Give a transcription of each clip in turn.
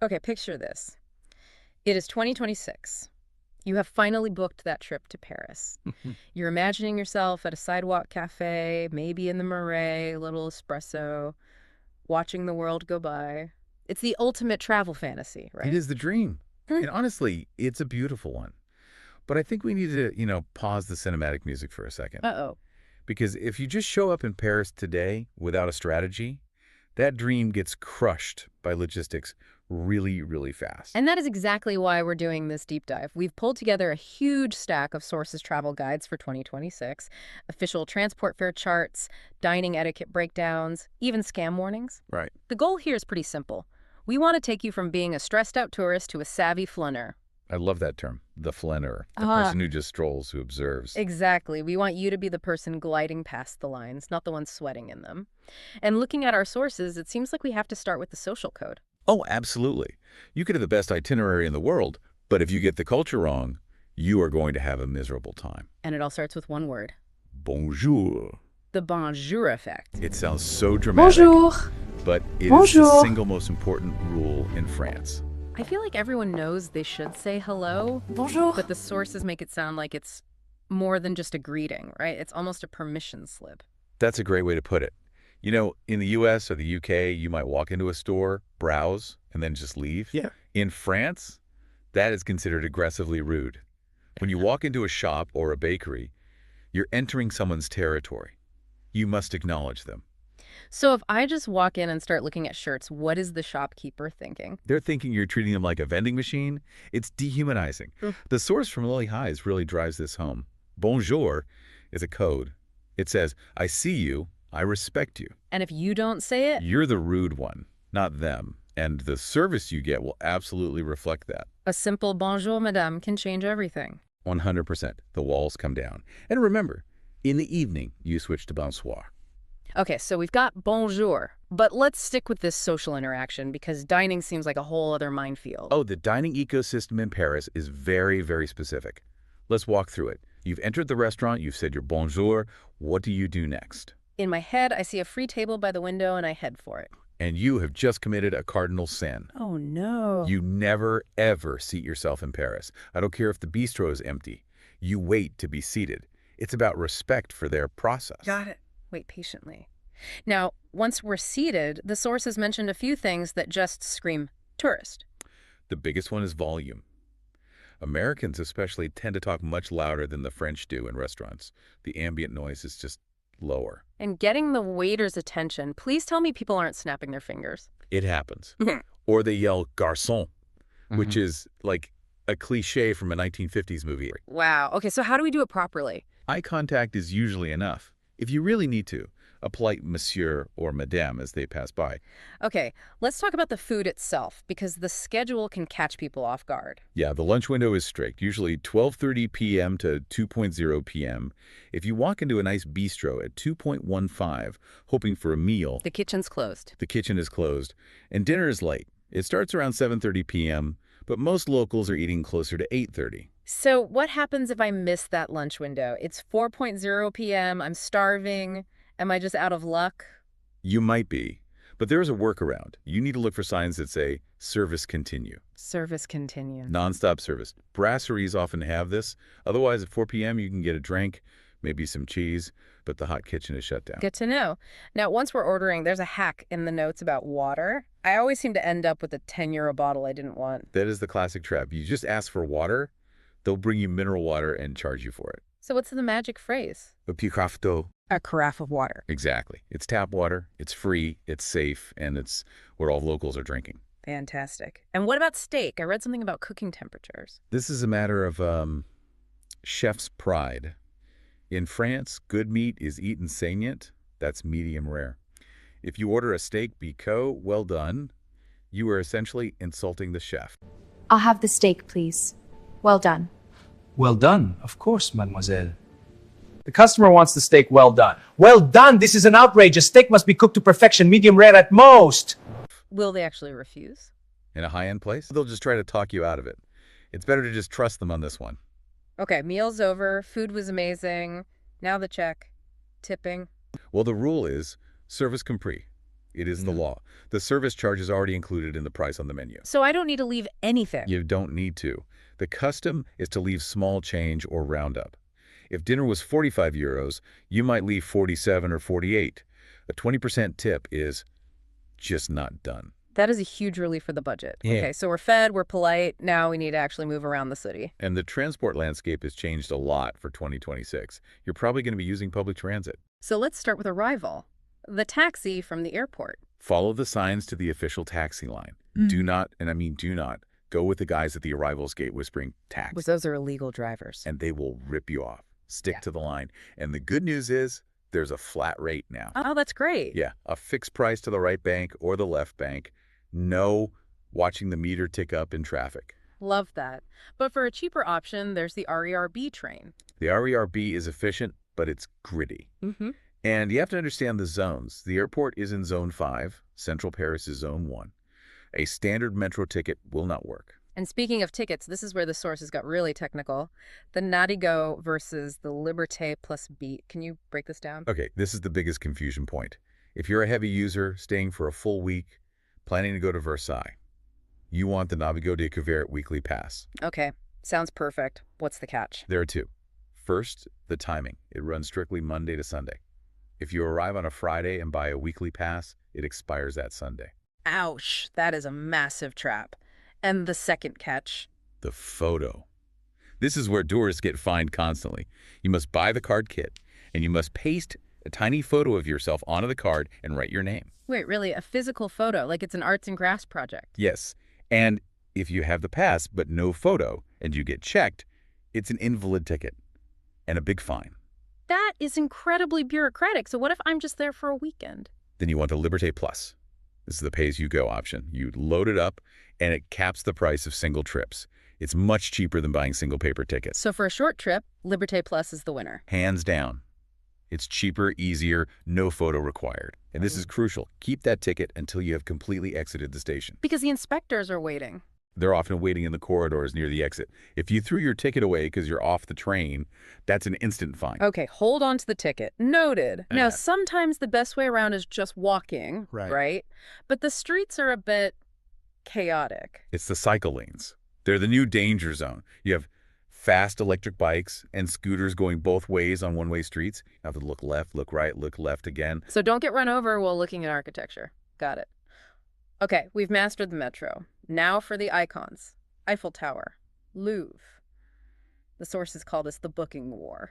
Okay, picture this. It is 2026. You have finally booked that trip to Paris. You're imagining yourself at a sidewalk cafe, maybe in the Marais, a little espresso, watching the world go by. It's the ultimate travel fantasy, It right? is the dream. Hmm. And honestly, it's a beautiful one. But I think we need to, pause the cinematic music for a second. Uh-oh. Because if you just show up in Paris today without a strategy, that dream gets crushed by logistics really, really fast. And that is exactly why we're doing this deep dive. We've pulled together a huge stack of sources travel guides for 2026, official transport fare charts, dining etiquette breakdowns, even scam warnings. Right. The goal here is pretty simple. We want to take you from being a stressed out tourist to a savvy flâneur. I love that term, the flaneur, the Ah, person who just strolls, who observes. exactly. We want you to be the person gliding past the lines, not the one sweating in them. And looking at our sources, it seems like we have to start with the social code. Oh, absolutely. You could have the best itinerary in the world, but if you get the culture wrong, you are going to have a miserable time. And it all starts with one word. Bonjour. The bonjour effect. It sounds so dramatic, Bonjour. but it is the Bonjour. single most important rule in France. I feel like everyone knows they should say hello, Bonjour. but the sources make it sound like it's more than just a greeting, right? It's almost a permission slip. That's a great way to put it. In the US or the UK, you might walk into a store, browse, and then just leave. Yeah. In France, that is considered aggressively rude. When you walk into a shop or a bakery, you're entering someone's territory. You must acknowledge them. So if I just walk in and start looking at shirts, what is the shopkeeper thinking? They're thinking you're treating them like a vending machine. It's dehumanizing. Mm. The source from Lily Highs really drives this home. Bonjour is a code. It says, I see you, I respect you. And if you don't say it, You're the rude one, not them. And the service you get will absolutely reflect that. a simple bonjour, madame, can change everything. 100%. The walls come down. And remember, in the evening, you switch to bonsoir. Okay, so we've got bonjour, but let's stick with this social interaction because dining seems like a whole other minefield. Oh, the dining ecosystem in Paris is very, very specific. Let's walk through it. You've entered the restaurant, you've said your bonjour. What do you do next? In my head, I see a free table by the window and I head for it. And you have just committed a cardinal sin. Oh no. You never, ever seat yourself in Paris. I don't care if the bistro is empty. You wait to be seated. It's about respect for their process. Got it. Wait patiently. Now, once we're seated, the source has mentioned a few things that just scream tourist. The biggest one is volume. Americans especially tend to talk much louder than the French do in restaurants. The ambient noise is just lower. And getting the waiter's attention, please tell me people aren't snapping their fingers. It happens. Mhm. Or they yell garçon, which is like a cliche from a 1950s movie. Wow. Okay, so how do we do it properly? Eye contact is usually enough. If you really need to, a polite monsieur or madame as they pass by. Okay, let's talk about the food itself because the schedule can catch people off guard. Yeah, the lunch window is strict, usually 12:30 p.m. to 2:00 p.m. If you walk into a nice bistro at 2:15, hoping for a meal, The kitchen's closed. the kitchen is closed, and dinner is late. It starts around 7:30 p.m., but most locals are eating closer to 8:30. So what happens if I miss that lunch window? It's 4:00 p.m., I'm starving. Am I just out of luck? You might be, but there is a workaround. You need to look for signs that say, service continue. Service continues. Nonstop service. Brasseries often have this. Otherwise, at 4 p.m., you can get a drink, maybe some cheese, but the hot kitchen is shut down. Good to know. Now, once we're ordering, there's a hack in the notes about water. I always seem to end up with a €10 bottle I didn't want. That is the classic trap. You just ask for water, they'll bring you mineral water and charge you for it. So what's the magic phrase? A piqueрафfe d'eau. A carafe of water. Exactly. It's tap water, it's free, it's safe, and it's what all locals are drinking. Fantastic. And what about steak? I read something about cooking temperatures. This is a matter of chef's pride. In France, good meat is eaten saignant. That's medium rare. If you order a steak Bicot, well done, you are essentially insulting the chef. I'll have the steak, please. Well done. Well done, of course, mademoiselle. The customer wants the steak well done. Well done! This is an outrage. A steak must be cooked to perfection, medium rare at most. Will they actually refuse? In a high-end place, they'll just try to talk you out of it. It's better to just trust them on this one. Okay, meal's over. Food was amazing. Now the check. Tipping. Well, the rule is service compris. It is the law. The service charge is already included in the price on the menu. So I don't need to leave anything. You don't need to. The custom is to leave small change or round up. If dinner was 45 euros, you might leave 47 or 48. A 20% tip is just not done. That is a huge relief for the budget. Yeah. Okay, so we're fed, we're polite, now we need to actually move around the city. And the transport landscape has changed a lot for 2026. You're probably going to be using public transit. So let's start with arrival. The taxi from the airport. Follow the signs to the official taxi line. Do not, and I mean do not, go with the guys at the arrivals gate whispering tax. Because those are illegal drivers. And they will rip you off. Stick Yeah. to the line. And the good news is there's a flat rate now. Oh, that's great. Yeah, a fixed price to the right bank or the left bank. No watching the meter tick up in traffic. Love that. But for a cheaper option, there's the RERB train. The RERB is efficient, but it's gritty. Mm-hmm. And you have to understand the zones. The airport is in Zone 5. Central Paris is Zone 1. A standard metro ticket will not work. And speaking of tickets, this is where the sources got really technical. The Navigo versus the Liberté plus Beat. Can you break this down? Okay, this is the biggest confusion point. If you're a heavy user, staying for a full week, planning to go to Versailles, you want the Navigo Découverte weekly pass. Okay, sounds perfect. What's the catch? There are two. First, the timing. It runs strictly Monday to Sunday. If you arrive on a Friday and buy a weekly pass, it expires that Sunday. Ouch, that is a massive trap. And the second catch? The photo. This is where tourists get fined constantly. You must buy the card kit, and you must paste a tiny photo of yourself onto the card and write your name. Wait, really? A physical photo, like it's an arts and crafts project? Yes, and if you have the pass but no photo and you get checked, it's an invalid ticket and a big fine. That is incredibly bureaucratic. So what if I'm just there for a weekend? Then you want the Liberté Plus. This is the pay-as-you-go option. You load it up, and it caps the price of single trips. It's much cheaper than buying single paper tickets. So for a short trip, Liberté Plus is the winner. Hands down. It's cheaper, easier, no photo required. And this is crucial. Keep that ticket until you have completely exited the station. Because the inspectors are waiting. They're often waiting in the corridors near the exit. If you threw your ticket away because you're off the train, that's an instant fine. Okay, hold on to the ticket. Noted. Yeah. Now, sometimes the best way around is just walking, right? But the streets are a bit chaotic. It's the cycle lanes. They're the new danger zone. You have fast electric bikes and scooters going both ways on one-way streets. You have to look left, look right, look left again. So don't get run over while looking at architecture. Got it. Okay, we've mastered the metro. Now for the icons. Eiffel Tower. Louvre. The sources call this the booking war.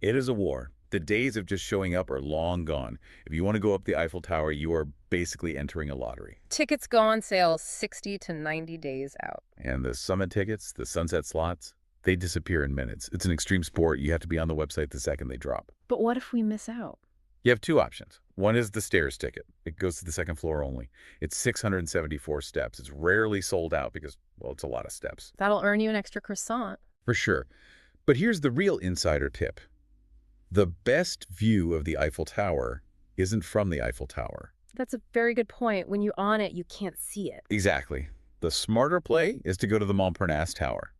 It is a war. The days of just showing up are long gone. If you want to go up the Eiffel Tower, you are basically entering a lottery. Tickets go on sale 60 to 90 days out. And the summit tickets, the sunset slots, they disappear in minutes. It's an extreme sport. You have to be on the website the second they drop. But what if we miss out? You have two options. One is the stairs ticket. It goes to the second floor only. It's 674 steps. It's rarely sold out because, well, it's a lot of steps. That'll earn you an extra croissant. For sure. But here's the real insider tip. The best view of the Eiffel Tower isn't from the Eiffel Tower. That's a very good point. When you're on it, you can't see it. Exactly. The smarter play is to go to the Montparnasse Tower.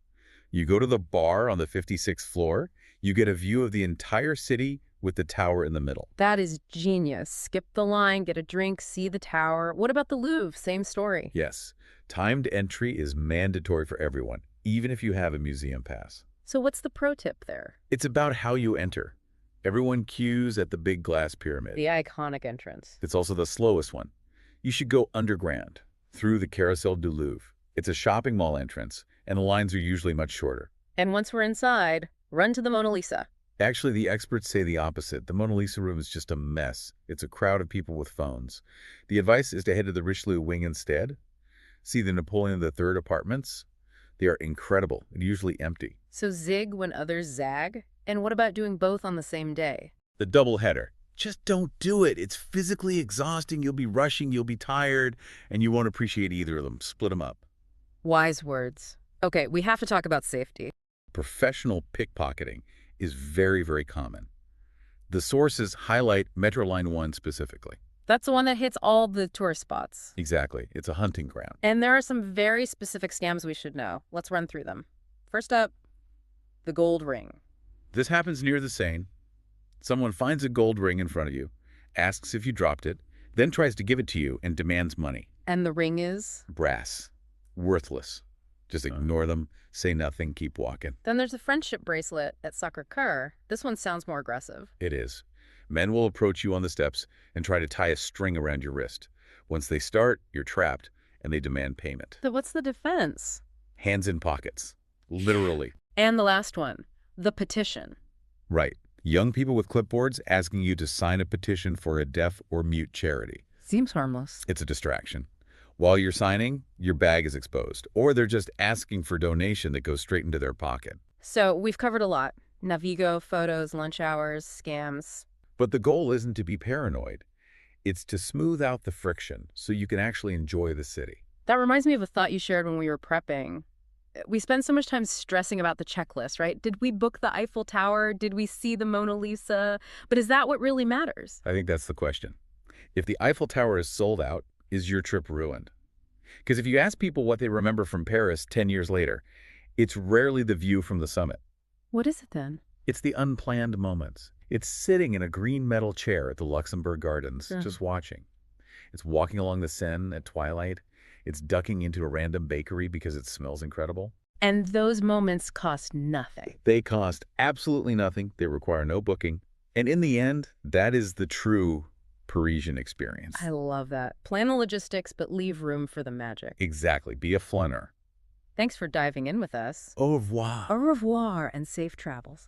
You go to the bar on the 56th floor, you get a view of the entire city with the tower in the middle. That is genius. Skip the line, get a drink, see the tower. What about the Louvre? Same story. Yes. Timed entry is mandatory for everyone, even if you have a museum pass. So what's the pro tip there? It's about how you enter. Everyone queues at the big glass pyramid. The iconic entrance. It's also the slowest one. You should go underground, through the Carousel du Louvre. It's a shopping mall entrance, and the lines are usually much shorter. And once we're inside, run to the Mona Lisa. Actually, the experts say the opposite. The Mona Lisa room is just a mess. It's a crowd of people with phones. The advice is to head to the Richelieu wing instead. See the Napoleon III apartments. They are incredible and usually empty. So zig when others zag? And what about doing both on the same day? The double header. Just don't do it. It's physically exhausting. You'll be rushing, you'll be tired, and you won't appreciate either of them. Split them up. Wise words. Okay, we have to talk about safety. Professional pickpocketing is very, very common. The sources highlight Metro Line 1 specifically. That's the one that hits all the tourist spots. Exactly. It's a hunting ground. And there are some very specific scams we should know. Let's run through them. First up, the gold ring. This happens near the Seine. Someone finds a gold ring in front of you, asks if you dropped it, then tries to give it to you and demands money. And the ring is? Brass. Worthless. Just ignore them, say nothing, keep walking. Then there's the friendship bracelet at Sacré-Cœur. This one sounds more aggressive. It is. Men will approach you on the steps and try to tie a string around your wrist. Once they start, you're trapped, and they demand payment. So what's the defense? Hands in pockets. Literally. And the last one, the petition. Right. Young people with clipboards asking you to sign a petition for a deaf or mute charity. Seems harmless. It's a distraction. While you're signing, your bag is exposed, or they're just asking for donation that goes straight into their pocket. So we've covered a lot. Navigo, photos, lunch hours, scams. But the goal isn't to be paranoid. It's to smooth out the friction so you can actually enjoy the city. That reminds me of a thought you shared when we were prepping. We spend so much time stressing about the checklist, right? Did we book the Eiffel Tower? Did we see the Mona Lisa? But is that what really matters? I think that's the question. If the Eiffel Tower is sold out, is your trip ruined? Because if you ask people what they remember from Paris 10 years later, it's rarely the view from the summit. What is it then? It's the unplanned moments. It's sitting in a green metal chair at the Luxembourg Gardens, just watching. It's walking along the Seine at twilight. It's ducking into a random bakery because it smells incredible. And those moments cost nothing. They cost absolutely nothing. They require no booking. And in the end, that is the true Parisian experience. I love that. Plan the logistics, but leave room for the magic. Exactly. Be a flunner. Thanks for diving in with us. Au revoir. Au revoir and safe travels.